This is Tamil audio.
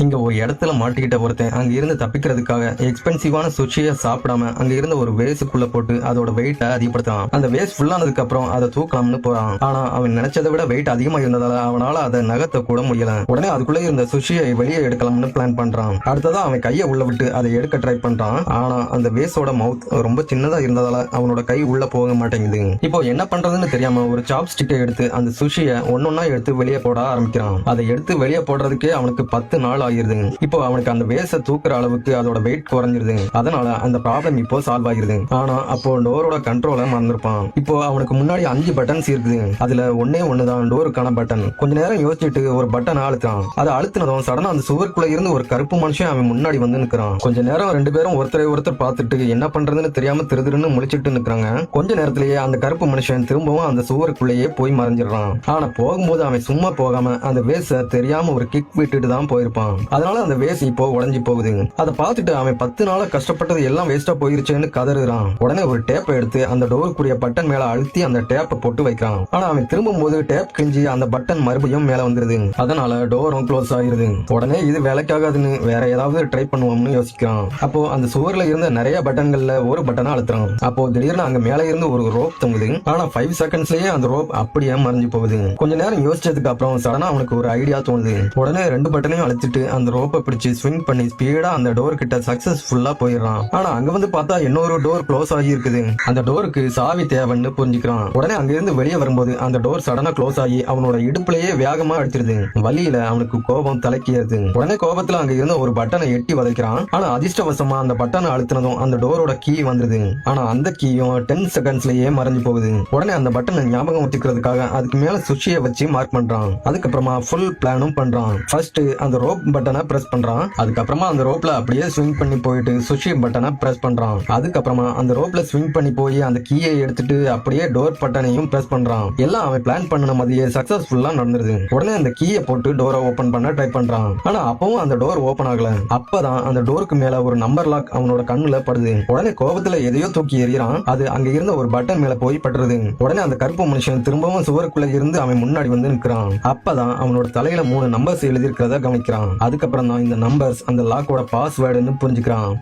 இங்க ஒரு இடத்துல மாட்டிக்கிட்ட ஒருத்தன் அங்க இருந்து தப்பிக்கிறதுக்காக எக்ஸ்பென்சிவான சுஷியை சாப்பிடாம அங்க இருந்த ஒரு வேஸுக்குள்ள போட்டு அதோட வெயிட்டை அதிகப்படுத்தான். அந்த வேஸ் ஃபுல்லானதுக்கு அப்புறம் அதை தூக்கலாம்னு போறான். ஆனா அவன் நினைச்சதை விட வெயிட் அதிகமா இருந்ததால அவனால அதை நகர்த்த கூட முடியல. உடனே அதுக்குள்ள இருந்த சுஷியை வெளியே எடுக்கலாம்னு பிளான் பண்றான். அடுத்ததா அவன் கையை உள்ள விட்டு அதை எடுக்க ட்ரை பண்றான். ஆனா அந்த வேஸோட மவுத் ரொம்ப சின்னதா இருந்ததால அவனோட கை உள்ள போக மாட்டேங்குது. இப்போ என்ன பண்றதுன்னு தெரியாம ஒரு சாப் ஸ்டிக்கை எடுத்து அந்த சுஷியை ஒன்னொன்னா எடுத்து வெளியே போட ஆரம்பிக்கிறான். அதை எடுத்து வெளியே போடுறதுக்கே அவனுக்கு 10 நாள் ஆயிருது. இப்போ அவனுக்கு அந்த வேஸ தூக்குற அளவுக்கு அதோட வெயிட் குறைஞ்சிருது. அதனால அந்த ப்ராப்ளம் இப்போ சால்வ் ஆயிருது. ஆனா அப்போ டோரோட கண்ட்ரோலை மறந்துருப்பான். இப்போ அவனுக்கு முன்னாடி 5 பட்டன்ஸ் இருக்குது. அதுல ஒண்ணுதான் டோருக்கான பட்டன். கொஞ்ச நேரம் யோசிச்சுட்டு ஒரு பட்டன் அழுத்தான். அதை அழுத்தினதும் சடனா அந்த சுவருக்குள்ள இருந்து ஒரு கருப்பு மனுஷன் அவன் முன்னாடி வந்து நிக்கிறான். கொஞ்ச நேரம் 2 பேரும் ஒருத்தரை ஒருத்தர் பார்த்துட்டு என்ன பண்றதுன்னு தெரியாம திருன்னு முழிச்சிட்டு நிக்கிறாங்க. கொஞ்ச நேரத்திலேயே அந்த கருப்பு மனுஷன் திரும்பவும் அந்த சுவருக்குள்ளேயே போய் மறைஞ்சிடறான். ஆனா போகும்போது அவன் சும்மா போகாம அந்த வேஸ தெரியாம ஒரு கிக் விட்டுட்டு தான் போயிருப்பான். அதனால அந்த வேஸ் இப்போ உடைஞ்சு போகுது. அதை பார்த்துட்டு அவன் 10 நாளா கஷ்டப்பட்டது எல்லாம் வேஸ்டா போயிருச்சுன்னு கதறுறான். உடனே ஒரு டேப்பை எடுத்து அந்த டோருக்குரிய பட்டன் மேல அழுத்தி அந்த டேப்பை போட்டு வைக்கிறான். ஆனா அவன் திரும்பும் போது டேப் கிஞ்சி அந்த பட்டன் மறுபடியும் மேல வந்துருது. அதனால டோரும் க்ளோஸ் ஆயிருது. உடனே இது வேலைக்காகாதுன்னு வேற ஏதாவது ட்ரை பண்ணுவோம்னு யோசிக்கிறான். அப்போ அந்த சுவர்ல இருந்த நிறைய பட்டன்கள்ல ஒரு பட்டனை அழுத்துறான். அப்போ திடீர்னு அங்க மேல இருந்து ஒரு ரோப் தொங்குது. ஆனா 5 செகண்ட்ஸ்லயே அந்த ரோப் அப்படியே மறைஞ்சு போகுது. கொஞ்ச நேரம் யோசிச்சதுக்கு அப்புறம் சடனா அவனுக்கு ஒரு ஐடியா தோணுது. உடனே 2 பட்டனையும் அழுத்திட்டு அந்த ரோப்பை பிடிச்சு ஸ்விங் பண்ணி ஸ்பீடா அந்த டோர் கிட்ட சக்சஸ்ஃபுல்லா போயிடுறான். ஆனா அங்க வந்து பார்த்தா இன்னொரு டோர் க்ளோஸ் ஆகி இருக்குது. அந்த டோருக்கு சாவி தேவைன்னு புரிஞ்சுக்கிறான். உடனே அங்க இருந்து வெளியே வரும்போது அந்த டோர் சடனா க்ளோஸ் ஆகி அவனோட இடுப்புலயே வேகமா அடிச்சிருது. வலியில அவனுக்கு கோபம் தலைக்கியது. உடனே கோபத்துல அங்க இருந்த ஒரு பட்டனை எட்டி வதைக்கிறான். ஆனா அதிர்ஷ்டவசமா அந்த பட்டனை அழுத்தினதும் அந்த டோரோட கீ வந்துருது. ஆனா அந்த கீயும் 10 செகண்ட்ஸ்லயே மறைஞ்சு போகுது. உடனே அந்த பட்டனை ஞாபகம் வச்சுக்கிறதுக்காக அதுக்கு மேல சுஷியை வச்சு மார்க் பண்றான். அதுக்கப்புறமா ஃபுல் பிளானும் பண்றான். ஃபர்ஸ்ட் அந்த ரோப் பட்டனை பிரஸ் பண்றான். அதுக்கப்புறமா அந்த ரோப்ல அப்படியே ஸ்விங் பண்ணி போயிட்டு சுஷி பட்டனை பிரஸ் பண்றான். அதுக்கப்புறமா அந்த ரோப்ல ஸ்விங் பண்ணி போய் அந்த கீயை எடுத்துட்டு அப்படியே டோர் பட்டனையும் பிரஸ் பண்றான். எல்லாம் அவன் பிளான் பண்ண மாதிரியே சக்சஸ்ஃபுல்லா நடந்துருது. உடனே அந்த கீயை போட்டு டோரை ஓபன் பண்ண ட்ரை பண்றான். ஆனா அப்பவும் அந்த டோர் ஓபன் ஆகல. அப்பதான் அந்த டோருக்கு மேல ஒரு நம்பர் லாக் அவனோட கண்ணுல படுது. உடனே கோபத்துல எதையோ தூக்கி எறியறான். அது அங்க இருந்த ஒரு பட்டன் மேல போய் பட்டுருது. உடனே அந்த கருப்பு மனுஷன் திரும்பவும் சுவருக்குள்ள இருந்து அவன் முன்னாடி வந்து நிற்கிறான். அப்பதான் அவனோட தலையில 3 நம்பர்ஸ் எழுதி இருக்கிறத கவனிக்கிறான். அதுக்கப்புறம் தான் இந்த நம்பர்ஸ் அந்த லாக்கோட பாஸ்வேர்டுன்னு புரிஞ்சுக்கிறான்.